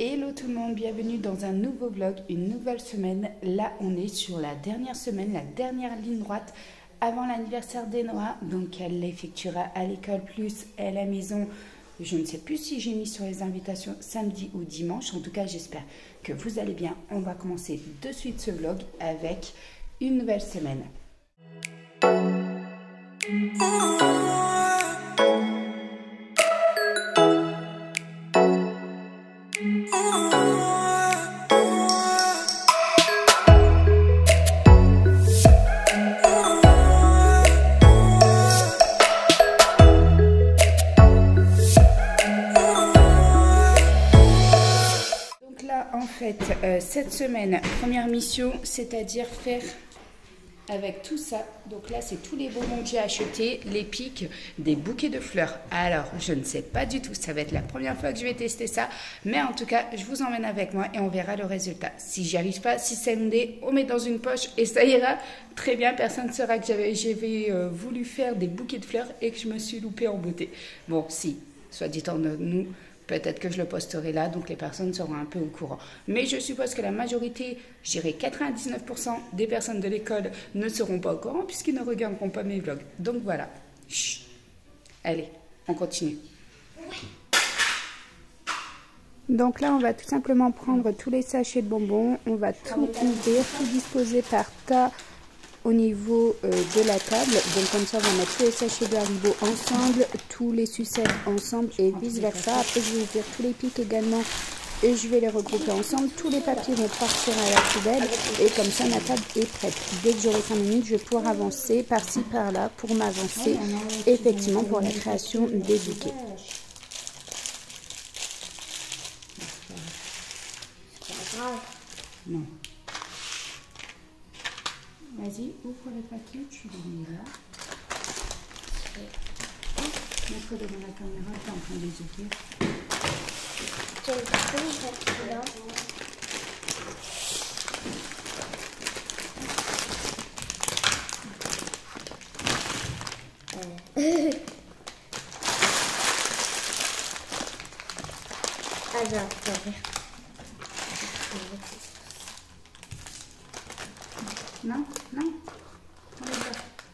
Hello tout le monde, bienvenue dans un nouveau vlog, une nouvelle semaine. Là on est sur la dernière semaine, la dernière ligne droite avant l'anniversaire d'Enoa. Donc elle l'effectuera à l'école plus à la maison. Je ne sais plus si j'ai mis sur les invitations samedi ou dimanche. En tout cas j'espère que vous allez bien. On va commencer de suite ce vlog avec une nouvelle semaine. Cette semaine, première mission, c'est-à-dire faire avec tout ça. Donc là, c'est tous les bonbons que j'ai achetés, les pics, des bouquets de fleurs. Alors, je ne sais pas du tout, ça va être la première fois que je vais tester ça. Mais en tout cas, je vous emmène avec moi et on verra le résultat. Si j'y arrive pas, si c'est MD, on met dans une poche et ça ira très bien. Personne ne saura que j'avais voulu faire des bouquets de fleurs et que je me suis loupée en beauté. Bon, si, soit dit en nous. Peut-être que je le posterai là, donc les personnes seront un peu au courant. Mais je suppose que la majorité, je dirais 99% des personnes de l'école ne seront pas au courant puisqu'ils ne regarderont pas mes vlogs. Donc voilà. Chut. Allez, on continue. Donc là, on va tout simplement prendre tous les sachets de bonbons. On va tout ouvrir, tout disposer par tas au niveau de la table. Donc comme ça, on va mettre tous les sachets de Haribo ensemble, tous les sucettes ensemble et vice versa. Après, je vais ouvrir tous les pics également et je vais les regrouper ensemble. Tous les papiers vont partir à la poubelle et comme ça, ma table est prête. Dès que j'aurai 5 minutes, je vais pouvoir avancer par-ci, par-là pour m'avancer effectivement pour la création des bouquets. Non. Vas-y, ouvre le paquet, tu le mets là. Mets-toi devant la caméra, tu es en train de les ouvrir. Tu as le paquet là. Alors, non, non. On est là.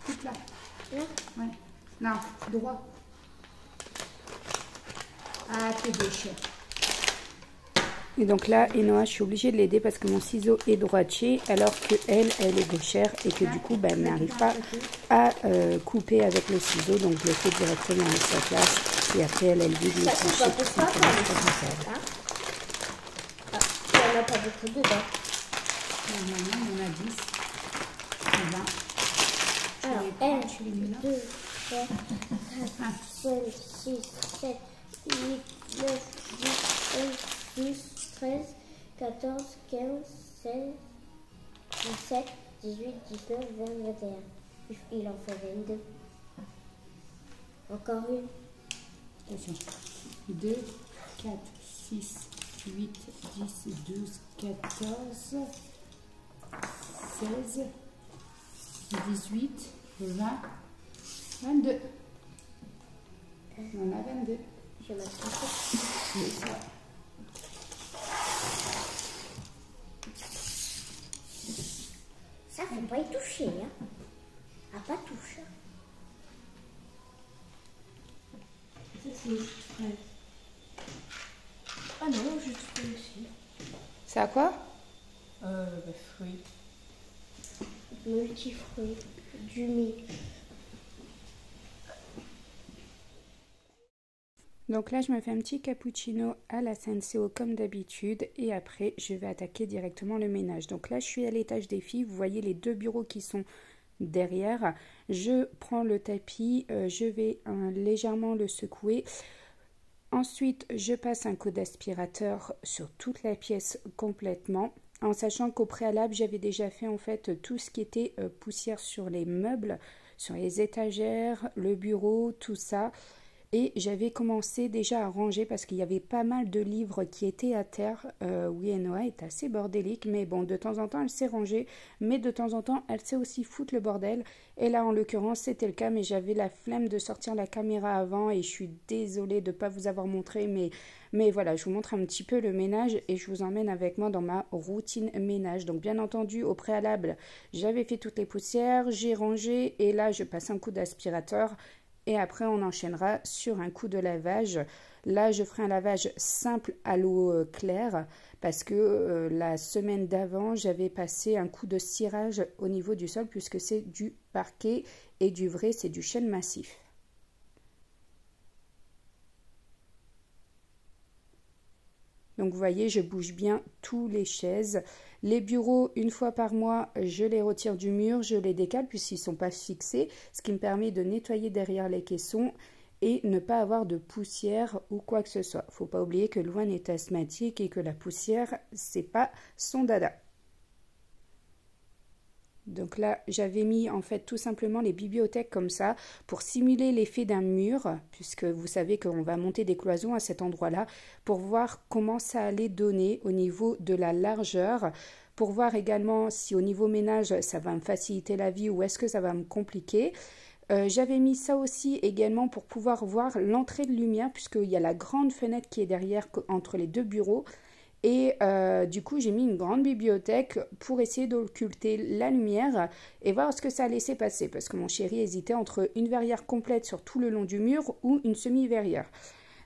Coupe là. Là? Ouais. Non, droit. Ah, t'es déchiré. Et donc là, Enoa, je suis obligée de l'aider parce que mon ciseau est droitier alors qu'elle est gauchère et que du coup, elle n'arrive pas à couper avec le ciseau. Donc je le fais directement avec sa classe et après, elle vide le toucher tout simplement. Il n'y en a pas beaucoup dedans. Normalement, on en a 10. 20. Alors, 1, 2, 3, 4, 5, 6, 7, 8, 9, 10, 11, 12, 13, 14, 15, 16, 17, 18, 19, 20, 21. Il en faut 22. Encore une. Attention. 2, 4, 6, 8, 10, 12, 14, 16, 18, 20, 22. On a 22. Je m'attends. C'est ça. Ça, faut pas y toucher, hein. À pas toucher. Ça, c'est frais. Ah non, juste fruits aussi. C'est à quoi? Fruits. Multifruits, du mil. Donc là, je me fais un petit cappuccino à la Senseo comme d'habitude et après, je vais attaquer directement le ménage. Donc là, je suis à l'étage des filles. Vous voyez les deux bureaux qui sont derrière. Je prends le tapis, je vais légèrement le secouer. Ensuite, je passe un coup d'aspirateur sur toute la pièce complètement. En sachant qu'au préalable, j'avais déjà fait en fait tout ce qui était poussière sur les meubles, sur les étagères, le bureau, tout ça. Et j'avais commencé déjà à ranger parce qu'il y avait pas mal de livres qui étaient à terre. Oui, Noah est assez bordélique, mais bon, de temps en temps, elle sait ranger, mais de temps en temps, elle sait aussi foutre le bordel. Et là, en l'occurrence, c'était le cas, mais j'avais la flemme de sortir la caméra avant et je suis désolée de ne pas vous avoir montré, mais voilà, je vous montre un petit peu le ménage et je vous emmène avec moi dans ma routine ménage. Donc, bien entendu, au préalable, j'avais fait toutes les poussières, j'ai rangé et là, je passe un coup d'aspirateur. Et après, on enchaînera sur un coup de lavage. Là, je ferai un lavage simple à l'eau claire parce que la semaine d'avant, j'avais passé un coup de cirage au niveau du sol puisque c'est du parquet et du vrai, c'est du chêne massif. Donc, vous voyez, je bouge bien tous les chaises. Les bureaux, une fois par mois, je les retire du mur, je les décale puisqu'ils ne sont pas fixés, ce qui me permet de nettoyer derrière les caissons et ne pas avoir de poussière ou quoi que ce soit. Il ne faut pas oublier que Louane est asthmatique et que la poussière, c'est pas son dada. Donc là, j'avais mis en fait tout simplement les bibliothèques comme ça pour simuler l'effet d'un mur, puisque vous savez qu'on va monter des cloisons à cet endroit-là, pour voir comment ça allait donner au niveau de la largeur, pour voir également si au niveau ménage, ça va me faciliter la vie ou est-ce que ça va me compliquer. J'avais mis ça aussi également pour pouvoir voir l'entrée de lumière, puisqu'il y a la grande fenêtre qui est derrière entre les deux bureaux. Et du coup, j'ai mis une grande bibliothèque pour essayer d'occulter la lumière et voir ce que ça laissait passer. Parce que mon chéri hésitait entre une verrière complète sur tout le long du mur ou une semi-verrière.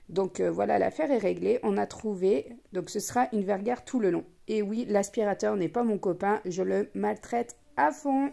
Donc voilà, l'affaire est réglée. On a trouvé. Donc ce sera une verrière tout le long. Et oui, l'aspirateur n'est pas mon copain. Je le maltraite à fond.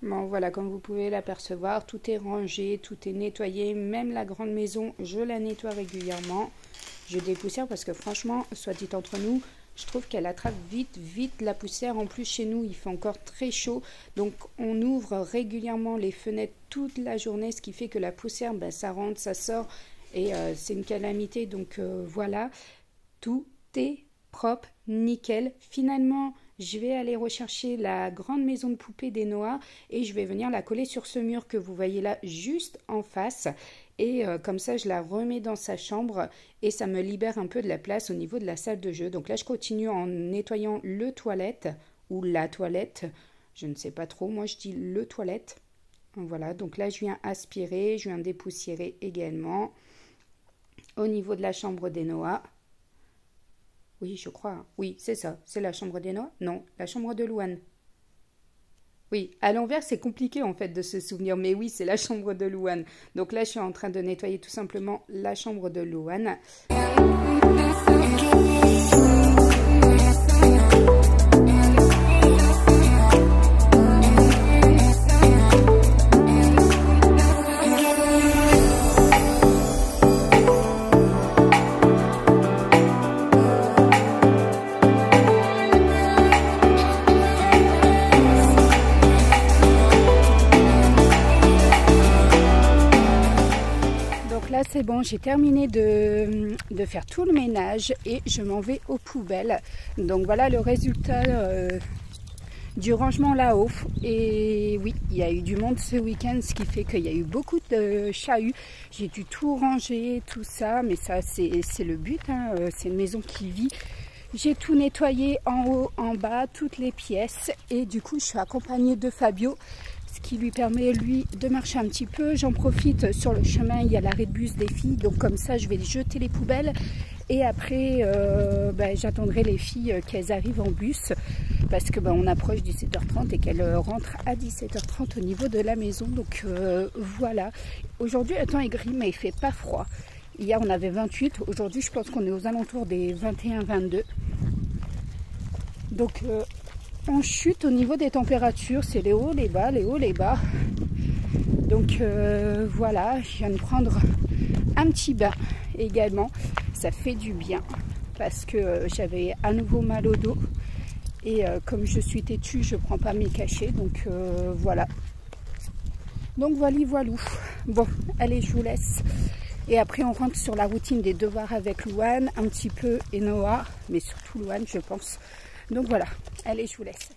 Bon, voilà, comme vous pouvez l'apercevoir, tout est rangé, tout est nettoyé. Même la grande maison, je la nettoie régulièrement. Je dépoussière parce que franchement, soit dit entre nous, je trouve qu'elle attrape vite la poussière. En plus, chez nous, il fait encore très chaud. Donc, on ouvre régulièrement les fenêtres toute la journée, ce qui fait que la poussière, ben, ça rentre, ça sort. Et c'est une calamité. Donc, voilà, tout est propre, nickel. Finalement, je vais aller rechercher la grande maison de poupée des Noah et je vais venir la coller sur ce mur que vous voyez là juste en face. Et comme ça, je la remets dans sa chambre et ça me libère un peu de la place au niveau de la salle de jeu. Donc là, je continue en nettoyant le toilette ou la toilette. Je ne sais pas trop. Moi, je dis le toilette. Voilà, donc là, je viens aspirer, je viens dépoussiérer également. Au niveau de la chambre d'Enoa. Oui, je crois. Oui, c'est ça. C'est la chambre d'Enoa? Non, la chambre de Louane. Oui, à l'envers, c'est compliqué en fait de se souvenir. Mais oui, c'est la chambre de Louane. Donc là, je suis en train de nettoyer tout simplement la chambre de Louane. C'est bon, j'ai terminé de faire tout le ménage et je m'en vais aux poubelles. Donc voilà le résultat du rangement là-haut. Et oui, il y a eu du monde ce week-end, ce qui fait qu'il y a eu beaucoup de chahuts. J'ai dû tout ranger, tout ça, mais ça c'est le but, hein. C'est une maison qui vit. J'ai tout nettoyé en haut, en bas, toutes les pièces. Et du coup, je suis accompagnée de Fabio, ce qui lui permet, lui, de marcher un petit peu. J'en profite, sur le chemin, il y a l'arrêt de bus des filles. Donc comme ça, je vais jeter les poubelles. Et après, j'attendrai les filles qu'elles arrivent en bus. Parce que on approche 17h30 et qu'elles rentrent à 17h30 au niveau de la maison. Donc voilà. Aujourd'hui, le temps est gris, mais il fait pas froid. Hier, on avait 28. Aujourd'hui, je pense qu'on est aux alentours des 21-22. Donc, on chute au niveau des températures. C'est les hauts, les bas, les hauts, les bas. Donc, voilà. Je viens de prendre un petit bain également. Ça fait du bien parce que j'avais à nouveau mal au dos. Et comme je suis têtue, je ne prends pas mes cachets. Donc, voilà. Donc, voilou. Bon, allez, je vous laisse. Et après, on rentre sur la routine des devoirs avec Louane, un petit peu Enoa, mais surtout Louane, je pense. Donc voilà, allez, je vous laisse.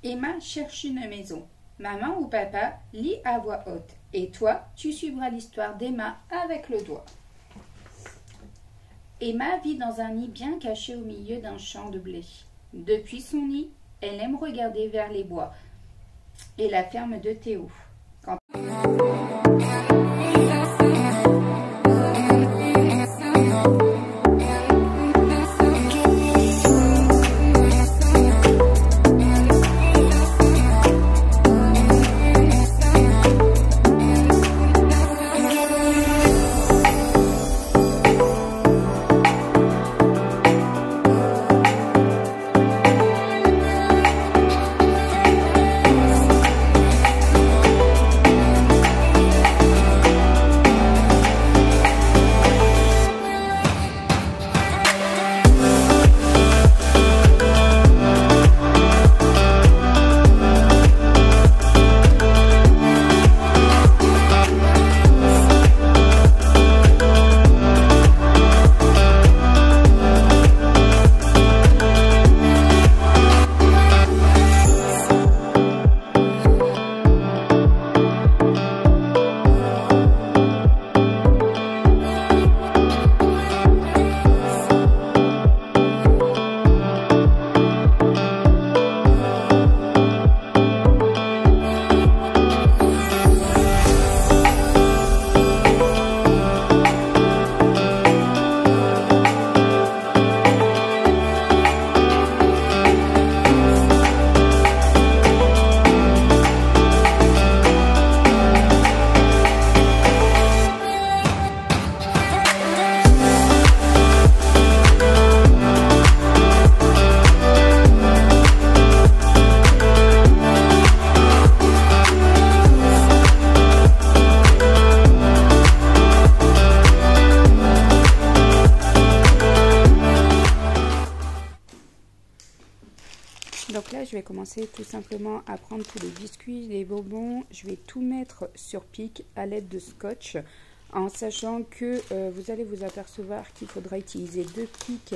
Emma cherche une maison. Maman ou papa lit à voix haute. Et toi, tu suivras l'histoire d'Emma avec le doigt. Emma vit dans un nid bien caché au milieu d'un champ de blé. Depuis son nid, elle aime regarder vers les bois et la ferme de Théo. Donc là, je vais commencer tout simplement à prendre tous les biscuits, les bonbons. Je vais tout mettre sur pic à l'aide de scotch. en sachant que vous allez vous apercevoir qu'il faudra utiliser 2 pics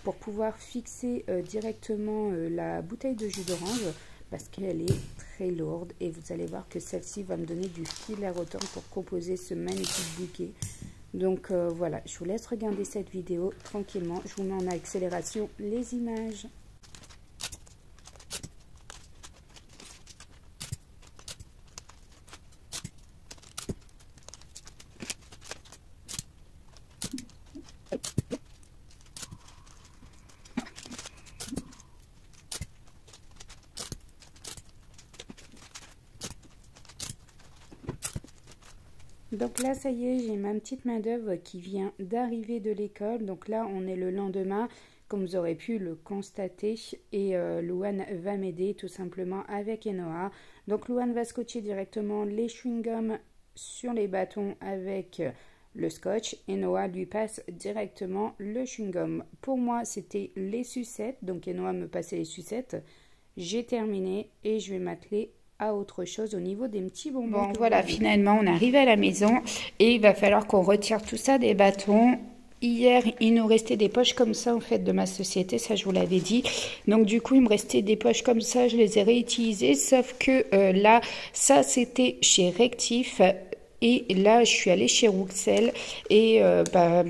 pour pouvoir fixer directement la bouteille de jus d'orange parce qu'elle est très lourde et vous allez voir que celle-ci va me donner du fil à retordre pour composer ce magnifique bouquet. Donc voilà, je vous laisse regarder cette vidéo tranquillement, je vous mets en accélération les images. Donc là, ça y est, j'ai ma petite main d'œuvre qui vient d'arriver de l'école. Donc là, on est le lendemain, comme vous aurez pu le constater. Et Louane va m'aider tout simplement avec Enoa. Donc Louane va scotcher directement les chewing-gums sur les bâtons avec le scotch. Enoa lui passe directement le chewing-gum. Pour moi, c'était les sucettes. Donc Enoa me passait les sucettes. J'ai terminé et je vais m'atteler à autre chose au niveau des petits bonbons. Bon, voilà, finalement, on arrive à la maison et il va falloir qu'on retire tout ça des bâtons. Hier, il nous restait des poches comme ça, en fait, de ma société, ça, je vous l'avais dit. Donc, du coup, il me restait des poches comme ça, je les ai réutilisées, sauf que là, ça, c'était chez Rectif. Et là, je suis allée chez Rouxel et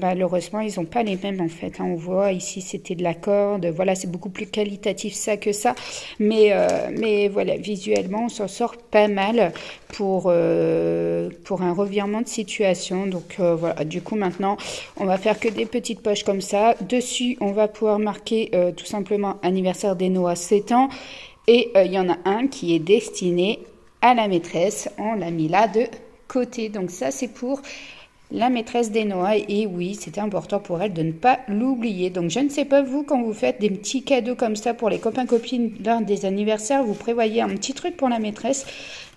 malheureusement, ils n'ont pas les mêmes en fait. Hein. On voit ici, c'était de la corde. Voilà, c'est beaucoup plus qualitatif ça que ça. Mais voilà, visuellement, on s'en sort pas mal pour un revirement de situation. Donc voilà, du coup, maintenant, on va faire que des petites poches comme ça. Dessus, on va pouvoir marquer tout simplement anniversaire d'Enoa 7 ans. Et il y en a un qui est destiné à la maîtresse. On l'a mis là de côté. Donc ça, c'est pour la maîtresse d'Enoa. Et oui, c'était important pour elle de ne pas l'oublier. Donc je ne sais pas vous, quand vous faites des petits cadeaux comme ça pour les copains-copines lors des anniversaires, vous prévoyez un petit truc pour la maîtresse.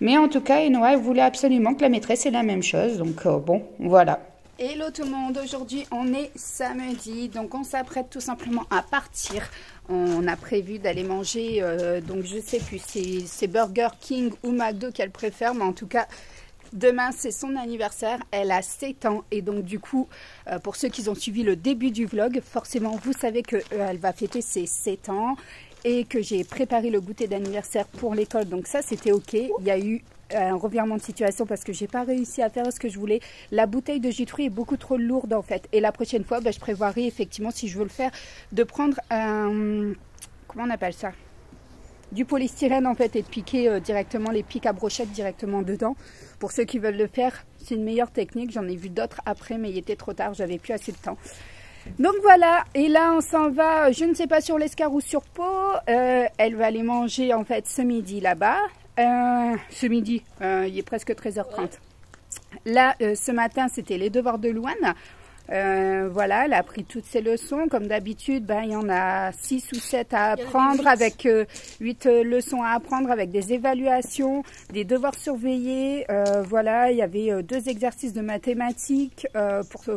Mais en tout cas, Enoa voulait absolument que la maîtresse ait la même chose. Donc bon, voilà. Hello tout le monde, aujourd'hui on est samedi, donc on s'apprête tout simplement à partir. On a prévu d'aller manger, donc je sais plus si c'est Burger King ou McDo qu'elle préfère, mais en tout cas demain c'est son anniversaire, elle a 7 ans et donc du coup pour ceux qui ont suivi le début du vlog, forcément vous savez qu'elle va fêter ses 7 ans et que j'ai préparé le goûter d'anniversaire pour l'école, donc ça c'était ok. Il y a eu un revirement de situation parce que j'ai pas réussi à faire ce que je voulais. La bouteille de jus de fruits est beaucoup trop lourde en fait et la prochaine fois je prévoirai effectivement, si je veux le faire, de prendre un, comment on appelle ça, du polystyrène en fait, et de piquer directement les pics à brochette directement dedans. Pour ceux qui veulent le faire, c'est une meilleure technique. J'en ai vu d'autres après, mais il était trop tard, j'avais plus assez de temps. Donc voilà, et là on s'en va, je ne sais pas sur l'Escar ou sur Pau. Elle va aller manger en fait ce midi là-bas. Ce midi, il est presque 13h30. Là, ce matin, c'était les devoirs de Louane. Voilà, elle a appris toutes ses leçons. Comme d'habitude, il y en a 6 ou 7 à apprendre, avec 8 leçons à apprendre, avec des évaluations, des devoirs surveillés. Voilà, il y avait 2 exercices de mathématiques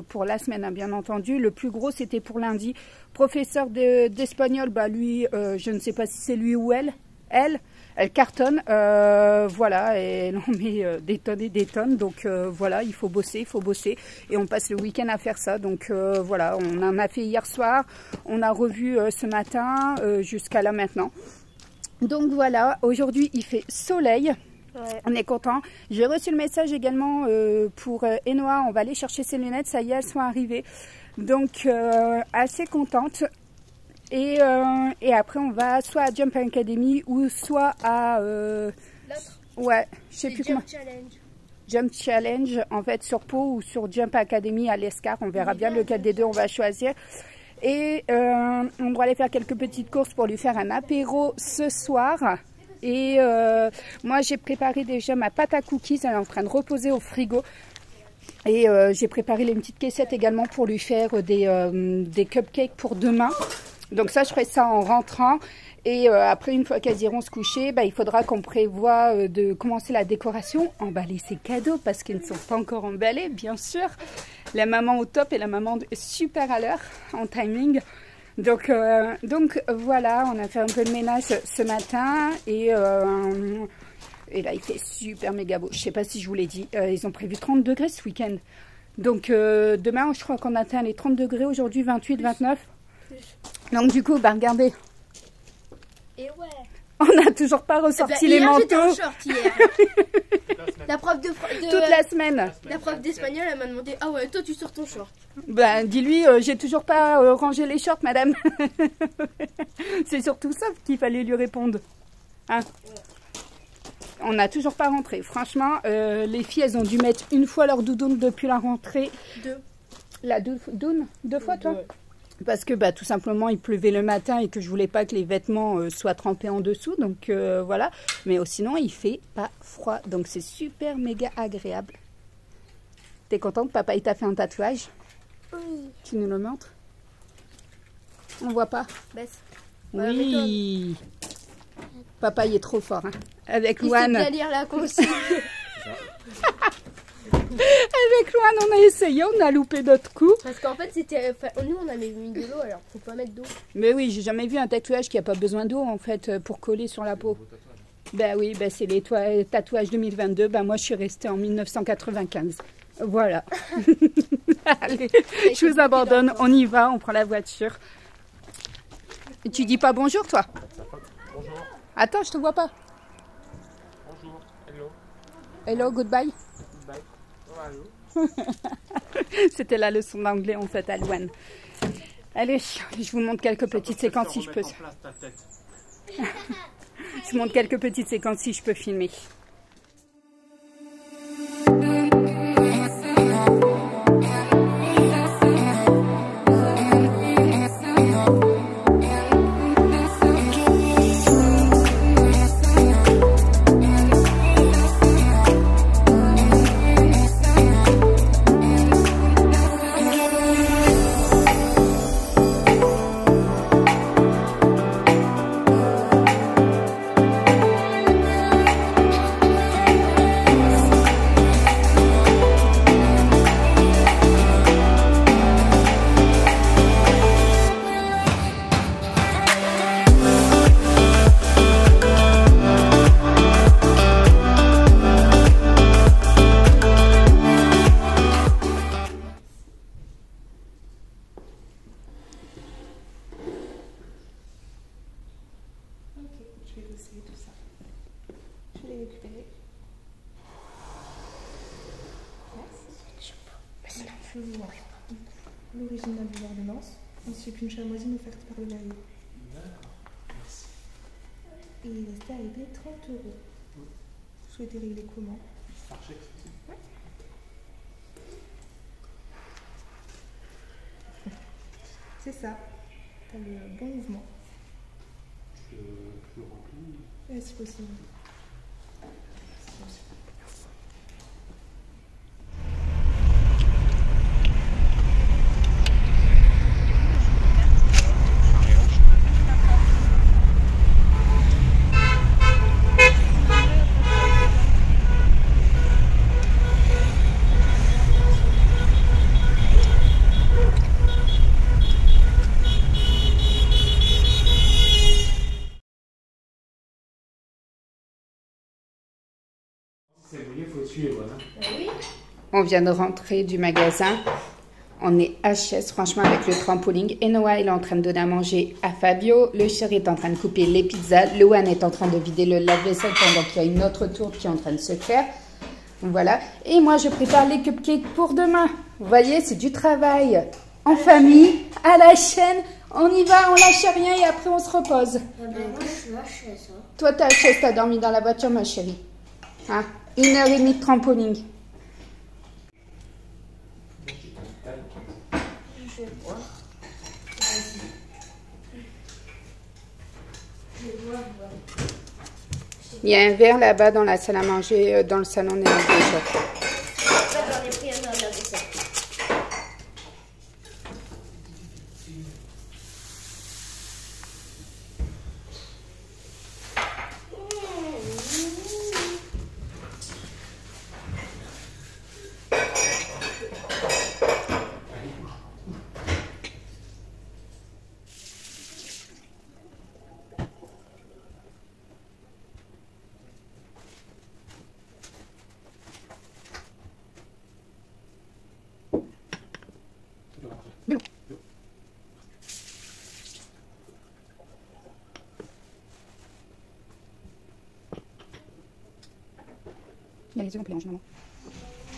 pour la semaine, hein, bien entendu. Le plus gros, c'était pour lundi. Professeur d'espagnol, lui, je ne sais pas si c'est lui ou elle. Elle cartonne, voilà, et on met des tonnes et des tonnes, donc voilà, il faut bosser, et on passe le week-end à faire ça, donc voilà, on en a fait hier soir, on a revu ce matin, jusqu'à là maintenant. Donc voilà, aujourd'hui il fait soleil, ouais. On est content. J'ai reçu le message également pour Enoa, on va aller chercher ses lunettes, ça y est, elles sont arrivées, donc assez contente. Et après on va soit à Jump Academy ou soit à ouais, je sais plus comment. Jump Challenge en fait sur Pau ou sur Jump Academy à l'Escar, on verra bien lequel des deux on va choisir. Et on doit aller faire quelques petites courses pour lui faire un apéro ce soir. Et moi j'ai préparé déjà ma pâte à cookies, elle est en train de reposer au frigo. Et j'ai préparé les petites caissettes également pour lui faire des cupcakes pour demain. Donc ça, je ferai ça en rentrant. Et après, une fois qu'elles iront se coucher, il faudra qu'on prévoie de commencer la décoration, emballer ses cadeaux parce qu'ils ne sont pas encore emballés, bien sûr. La maman au top et la maman super à l'heure, en timing. Donc voilà, on a fait un peu de ménage ce matin et là, il fait super méga beau. Je ne sais pas si je vous l'ai dit, ils ont prévu 30 degrés ce week-end. Donc demain, je crois qu'on atteint les 30 degrés. Aujourd'hui, 28, 29. Donc du coup, bah regardez. Et ouais. On n'a toujours pas ressorti les hier, j'étais en manteaux. short hier. La prof Toute la semaine. La prof d'espagnol, elle m'a demandé, ah ouais, toi tu sors ton short. Ben, dis-lui, j'ai toujours pas rangé les shorts, madame. C'est surtout ça qu'il fallait lui répondre. Hein? On n'a toujours pas rentré. Franchement, les filles, elles ont dû mettre une fois leur doudoune depuis la rentrée. La doudoune? Deux fois, toi? Parce que bah, tout simplement, il pleuvait le matin et que je voulais pas que les vêtements soient trempés en dessous. Donc voilà. Mais sinon, il fait pas froid. Donc c'est super méga agréable. T'es contente? Papa, il t'a fait un tatouage? Oui. Tu nous le montres? On voit pas? Baisse. Oui. Papa, il est trop fort. Hein. Avec Il Louane. sait bien lire la consigne. Avec Louane, on a essayé, on a loupé notre coup. Parce qu'en fait, c'était. Nous, on avait mis de l'eau, alors faut pas mettre d'eau. Mais oui, j'ai jamais vu un tatouage qui a pas besoin d'eau en fait pour coller sur la peau. Ben oui, ben c'est les tatouages 2022. Ben moi, je suis restée en 1995. Voilà. Allez, je vous abandonne. On y va, on prend la voiture. Et tu dis pas bonjour, toi? Bonjour. Attends, je te vois pas. Bonjour. Hello. Hello, goodbye. Bye. Oh, hello. C'était la leçon d'anglais en fait à Louane. Allez, je vous montre quelques petites séquences si je peux. Je vous montre quelques petites séquences si je peux filmer. Je vais essayer tout ça. Je vais les récupérer. Je vois l'original de l'ordonnance, ainsi qu'une chamoisine offerte par le bailleur. D'accord, merci. Et il restait à régler 30 €. Vous souhaitez régler comment? Par chèque, c'est ça? C'est ça. T'as le bon mouvement. Je le remplis. Si possible. C'est mouillé, il faut suivre. Hein. On vient de rentrer du magasin. On est HS, franchement, avec le trampoline. Et Noah, il est en train de donner à manger à Fabio. Le chéri est en train de couper les pizzas. Louane est en train de vider le lave-vaisselle pendant qu'il y a une autre tour qui est en train de se faire. Voilà. Et moi, je prépare les cupcakes pour demain. Vous voyez, c'est du travail en famille, à la chaîne. On y va, on lâche rien et après, on se repose. Ah ben, moi, je suis HS. Hein. Toi, t'es HS, t'as dormi dans la voiture, ma chérie. Hein? 1h30 de trampoline. Je vais voir. Il y a un verre là-bas dans la salle à manger, dans le salon des déjà. J'en ai pris un dans la vaisselle. Il y a les œufs complets, maman.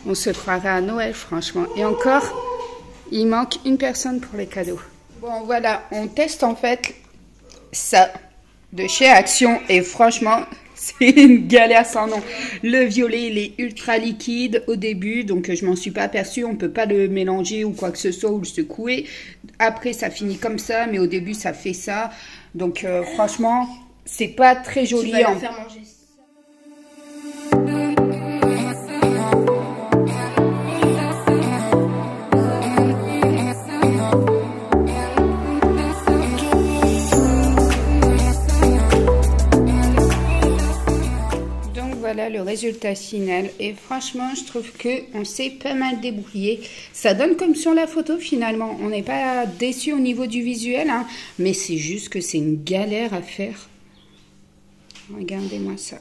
On se croirait à Noël, franchement. Et encore, il manque une personne pour les cadeaux. Bon, voilà, on teste en fait ça de chez Action. Et franchement, c'est une galère sans nom. Le violet, il est ultra liquide au début, donc je m'en suis pas aperçue. On peut pas le mélanger ou quoi que ce soit ou le secouer. Après, ça finit comme ça, mais au début, ça fait ça. Donc franchement, c'est pas très joli. Tu vas la faire manger. Voilà le résultat final et franchement je trouve que on s'est pas mal débrouillé. Ça donne comme sur la photo finalement. On n'est pas déçu au niveau du visuel, hein, mais c'est juste que c'est une galère à faire. Regardez-moi ça.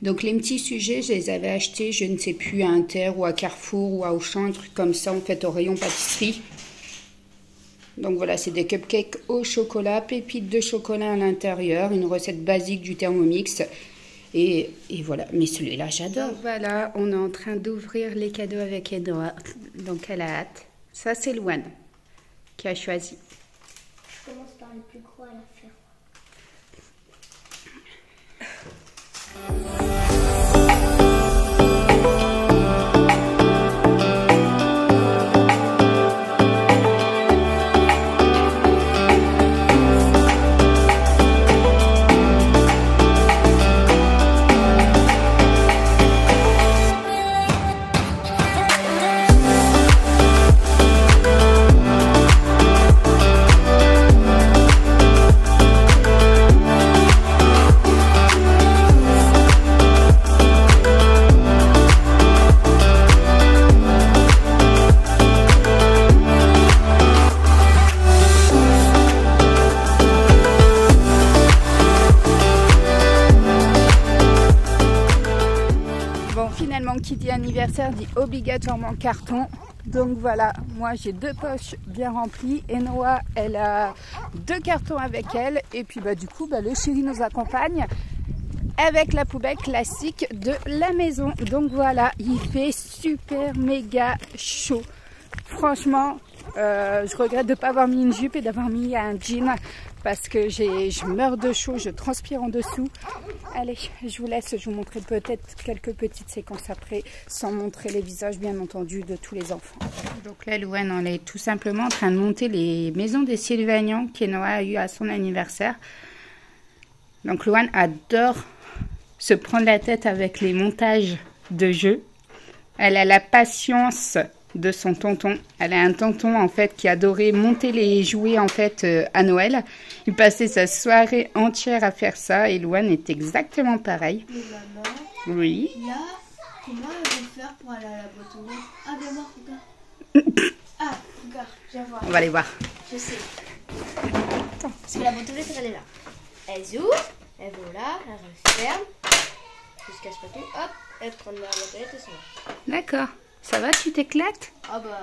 Donc les petits sujets, je les avais achetés, je ne sais plus, à Inter ou à Carrefour ou à Auchan, un truc comme ça en fait au rayon pâtisserie. Donc voilà, c'est des cupcakes au chocolat, pépites de chocolat à l'intérieur, une recette basique du Thermomix. Et voilà, mais celui-là, j'adore. Voilà, on est en train d'ouvrir les cadeaux avec Edouard. Donc, elle a hâte. Ça, c'est Louane qui a choisi. Je commence par le plus gros à la faire. Qui dit anniversaire dit obligatoirement carton. Donc voilà, moi j'ai 2 poches bien remplies et Noah elle a 2 cartons avec elle et puis bah du coup bah, le chéri nous accompagne avec la poubelle classique de la maison. Donc voilà, il fait super méga chaud. Franchement, je regrette de ne pas avoir mis une jupe et d'avoir mis un jean parce que je meurs de chaud, je transpire en dessous. Allez, je vous laisse, je vous montrerai peut-être quelques petites séquences après, sans montrer les visages bien entendu de tous les enfants. Donc là, Louane, on est tout simplement en train de monter les maisons des Sylvagnons qu'Enoa a eu à son anniversaire. Donc Louane adore se prendre la tête avec les montages de jeux. Elle a la patience de son tonton. Elle a un tonton en fait qui adorait monter les jouets en fait à Noël. Il passait sa soirée entière à faire ça et Louane est exactement pareil. Mais maman, oui. là, comment elle va faire pour aller à la boîte aux lettres? Ah, viens voir, regarde. Ah, regarde, viens voir. On va aller voir. Je sais. Attends, parce que la boîte aux lettres, elle est là. Elle ouvre, elle va là, elle referme. Je se casse pas tout, hop, elle prend la boîte aux lettres et ça va. D'accord. Ça va, tu t'éclates? Ah bah...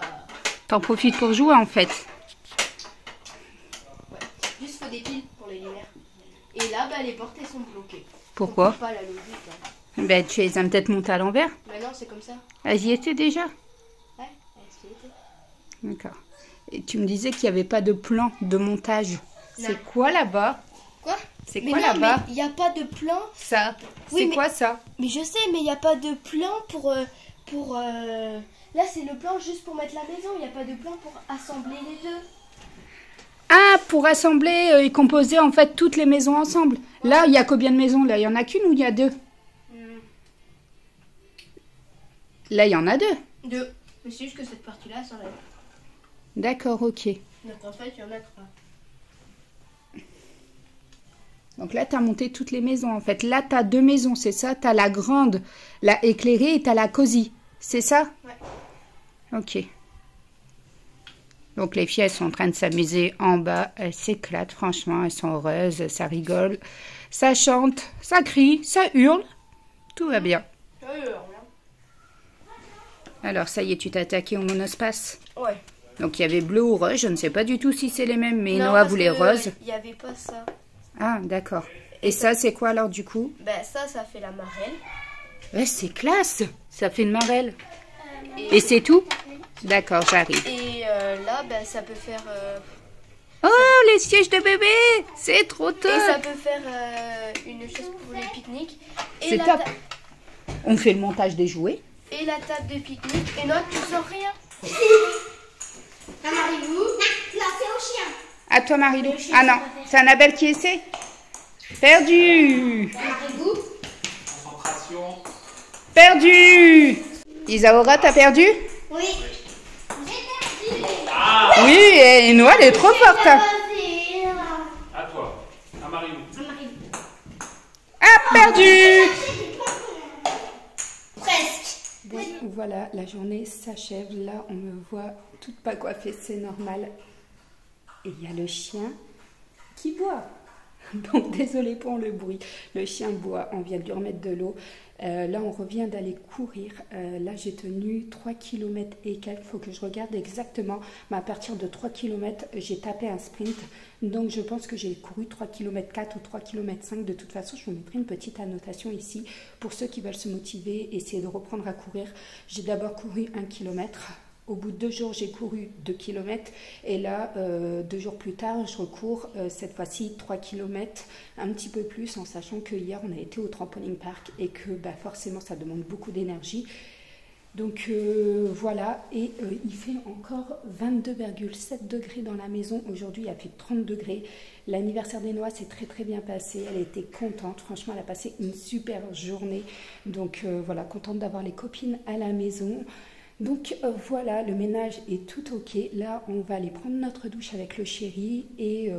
T'en profites pour jouer en fait. Ouais, juste faut des piles pour les lumières. Et là, bah, les portes elles sont bloquées. Pourquoi? Pas la logique. Hein. Ben, tu les as peut-être montées à l'envers? Mais non, c'est comme ça. Elles y étaient déjà? Ouais, elles y étaient. D'accord. Et tu me disais qu'il n'y avait pas de plan de montage. C'est quoi là-bas? Quoi? C'est quoi là-bas? Il n'y a pas de plan. Ça. Oui, c'est quoi ça? Mais je sais, mais il n'y a pas de plan pour... Là, c'est le plan juste pour mettre la maison. Il n'y a pas de plan pour assembler les deux. Ah, pour assembler et composer en fait toutes les maisons ensemble. Ouais. Là, il y a combien de maisons? Là, il y en a qu'une ou il y a 2? Là, il y en a 2. 2. Mais c'est juste que cette partie-là s'enlève. D'accord, ok. Donc en fait, il y en a 3. Donc là, tu as monté toutes les maisons en fait. Là, tu as 2 maisons, c'est ça? Tu as la grande, la éclairée et tu as la cosy. C'est ça? Ouais. Ok. Donc les filles, elles sont en train de s'amuser en bas. Elles s'éclatent, franchement. Elles sont heureuses, ça rigole. Ça chante, ça crie, ça hurle. Tout va bien. Ça hurle. Alors, ça y est, tu t'es attaqué au monospace? Ouais. Donc il y avait bleu ou rose. Je ne sais pas du tout si c'est les mêmes, mais Noah voulait rose. Il n'y avait pas ça. Ah, d'accord. Et ça, c'est quoi alors du coup? Ben ça fait la marraine. Ouais, c'est classe. Ça fait une marelle. Et c'est tout? D'accord, j'arrive. Et là, ben, ça peut faire... Oh, les sièges de bébé! C'est trop top! Et ça peut faire une chaise pour les pique-niques. C'est top! On fait le montage des jouets. Et la table de pique-nique. Et non, tu sors rien. Marilou. Là, c'est au chien. À toi, Marilou. Ah non, c'est Annabelle qui essaie. Perdu! Marilou. Concentration. Perdu! Isaura, t'as perdu? Oui. J'ai perdu. Oui, et Noël est trop forte. À toi. À Marilou. Ah, perdu! Presque. Bon, voilà, la journée s'achève. Là, on me voit toute pas coiffée, c'est normal. Et il y a le chien qui boit. Donc, désolé pour le bruit. Le chien boit, on vient de lui remettre de l'eau. Là, on revient d'aller courir. Là, j'ai tenu 3 km et quelques. Il faut que je regarde exactement. Mais à partir de 3 km, j'ai tapé un sprint. Donc, je pense que j'ai couru 3 km 4 ou 3 km 5. De toute façon, je vous mettrai une petite annotation ici. Pour ceux qui veulent se motiver, essayer de reprendre à courir. J'ai d'abord couru 1 km. Au bout de 2 jours, j'ai couru 2 km et là, 2 jours plus tard, je recours cette fois-ci 3 km, un petit peu plus en sachant que hier, on a été au trampoline park et que bah, forcément, ça demande beaucoup d'énergie. Donc voilà, et il fait encore 22,7 degrés dans la maison. Aujourd'hui, il a fait 30 degrés. L'anniversaire d'Enoa s'est très très bien passé. Elle était contente. Franchement, elle a passé une super journée. Donc voilà, contente d'avoir les copines à la maison. Donc voilà, le ménage est tout ok. Là, on va aller prendre notre douche avec le chéri et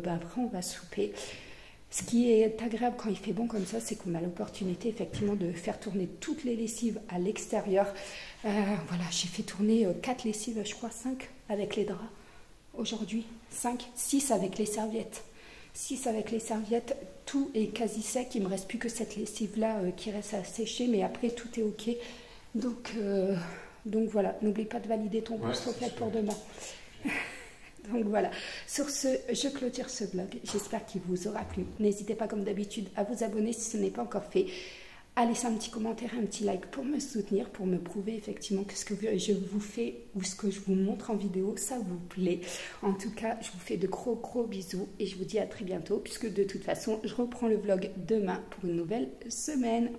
après, on va souper. Ce qui est agréable quand il fait bon comme ça, c'est qu'on a l'opportunité effectivement de faire tourner toutes les lessives à l'extérieur. Voilà, j'ai fait tourner 4 lessives, je crois 5 avec les draps aujourd'hui. 5, 6 avec les serviettes. 6 avec les serviettes, tout est quasi sec. Il ne me reste plus que cette lessive-là qui reste à sécher, mais après tout est ok. Donc voilà, n'oublie pas de valider ton post au fait pour demain. Donc voilà, sur ce, je clôture ce vlog. J'espère qu'il vous aura plu. N'hésitez pas comme d'habitude à vous abonner si ce n'est pas encore fait. À laisser un petit commentaire, un petit like pour me soutenir, pour me prouver effectivement que ce que je vous fais ou ce que je vous montre en vidéo, ça vous plaît. En tout cas, je vous fais de gros bisous et je vous dis à très bientôt puisque de toute façon, je reprends le vlog demain pour une nouvelle semaine.